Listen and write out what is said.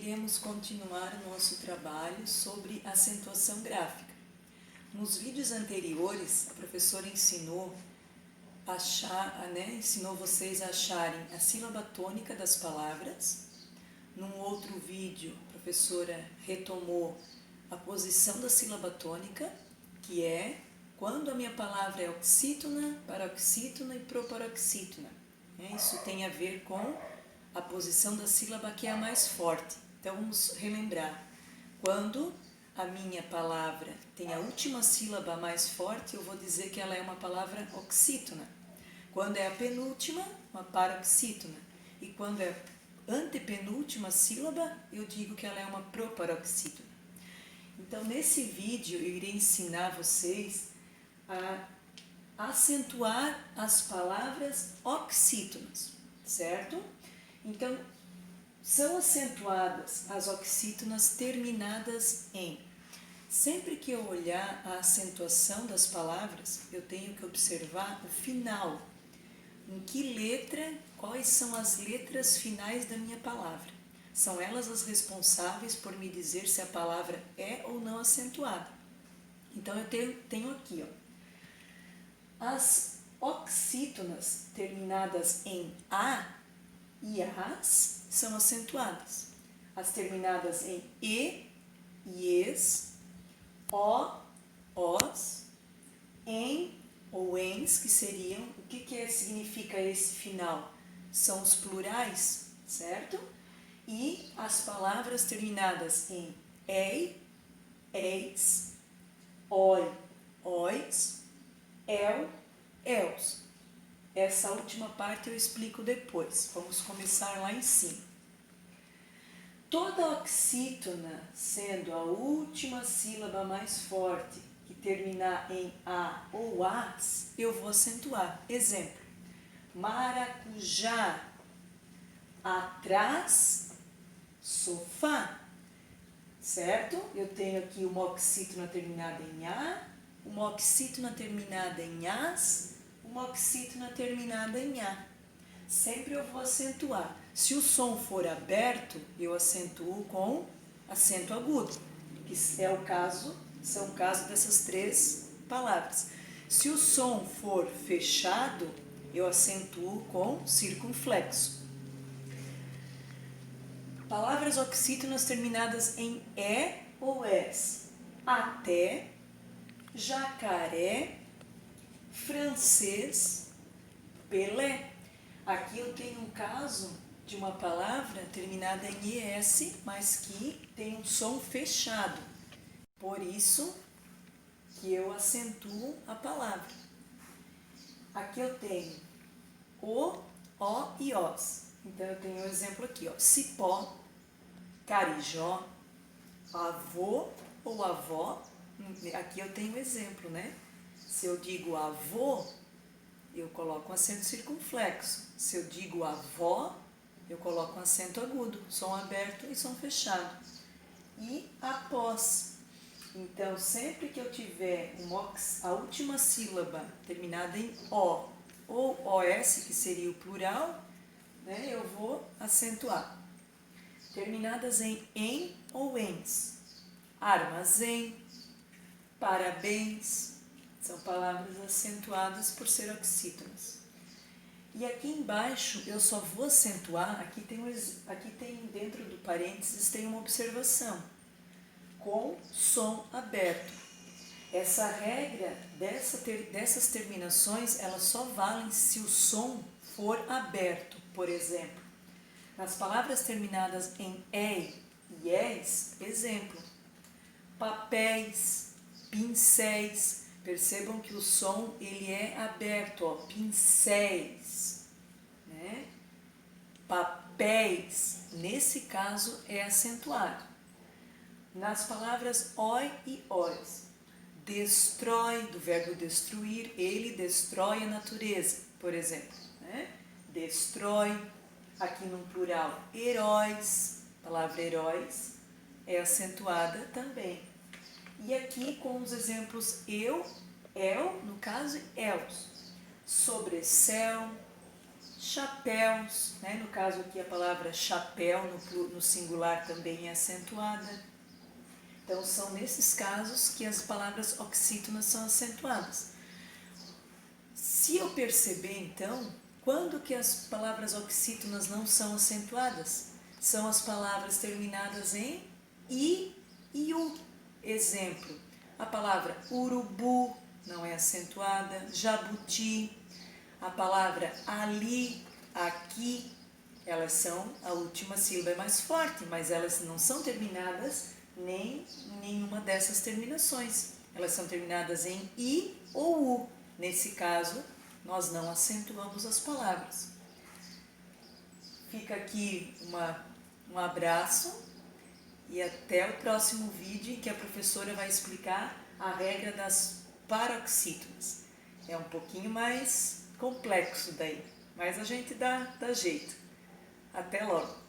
iremos continuar o nosso trabalho sobre acentuação gráfica. Nos vídeos anteriores, a professora ensinou vocês a acharem a sílaba tônica das palavras. Num outro vídeo, a professora retomou a posição da sílaba tônica, que é quando a minha palavra é oxítona, paroxítona e proparoxítona. Isso tem a ver com a posição da sílaba que é a mais forte. Então, vamos relembrar. Quando a minha palavra tem a última sílaba mais forte, eu vou dizer que ela é uma palavra oxítona. Quando é a penúltima, uma paroxítona. E quando é a antepenúltima sílaba, eu digo que ela é uma proparoxítona. Então, nesse vídeo, eu irei ensinar vocês a acentuar as palavras oxítonas, certo? Então, são acentuadas as oxítonas terminadas em. Sempre que eu olhar a acentuação das palavras, eu tenho que observar o final. Em que letra, quais são as letras finais da minha palavra? São elas as responsáveis por me dizer se a palavra é ou não acentuada. Então, eu tenho aqui, as oxítonas terminadas em A e As são acentuadas. As terminadas em E, Ies, O, Os, em ou ens, que seriam, o que significa esse final? São os plurais, certo? E as palavras terminadas em ei, eis, oi, ois, el, els. Essa última parte eu explico depois. Vamos começar lá em cima. Toda oxítona, sendo a última sílaba mais forte, que terminar em A ou As, eu vou acentuar. Exemplo, maracujá, atrás, sofá. Certo? Eu tenho aqui uma oxítona terminada em A, uma oxítona terminada em As, uma oxítona terminada em A. Sempre eu vou acentuar. Se o som for aberto, eu acentuo com acento agudo, que são o caso dessas três palavras. Se o som for fechado, eu acentuo com circunflexo. Palavras oxítonas terminadas em E ou ES. Até, jacaré, francês, Pelé. Aqui eu tenho um caso de uma palavra terminada em ES, mas que tem um som fechado. Por isso que eu acentuo a palavra. Aqui eu tenho O e Os. Então, eu tenho um exemplo aqui, cipó, carijó, avô ou avó. Aqui eu tenho um exemplo, né? Se eu digo avô, eu coloco um acento circunflexo. Se eu digo avó, eu coloco um acento agudo, som aberto e som fechado. E após. Então, sempre que eu tiver a última sílaba terminada em O ou OS, que seria o plural, eu vou acentuar. Terminadas em ou ens. Armazém, parabéns, são palavras acentuadas por ser oxítonas. E aqui embaixo eu só vou acentuar, aqui tem dentro do parênteses tem uma observação, com som aberto. Essa regra dessas terminações, elas só valem se o som for aberto. Por exemplo, nas palavras terminadas em ei e es, exemplo, papéis, pincéis. Percebam que o som ele é aberto, pincéis, né? Papéis, nesse caso é acentuado. Nas palavras oi e ois, destrói, do verbo destruir, ele destrói a natureza, por exemplo, né? Destrói, aqui no plural, heróis, a palavra heróis é acentuada também. E aqui com os exemplos eu, el, no caso, els, sobrecéu, chapéus, né? No caso aqui a palavra chapéu no singular também é acentuada. Então são nesses casos que as palavras oxítonas são acentuadas. Se eu perceber então, quando que as palavras oxítonas não são acentuadas? São as palavras terminadas em I e U. Exemplo, a palavra urubu não é acentuada, jabuti, a palavra ali, aqui, elas são, a última sílaba é mais forte, mas elas não são terminadas nem em nenhuma dessas terminações. Elas são terminadas em I ou U. Nesse caso, nós não acentuamos as palavras. Fica aqui um abraço e até o próximo vídeo em que a professora vai explicar a regra das paroxítonas. É um pouquinho mais complexo daí, mas a gente dá jeito. Até logo!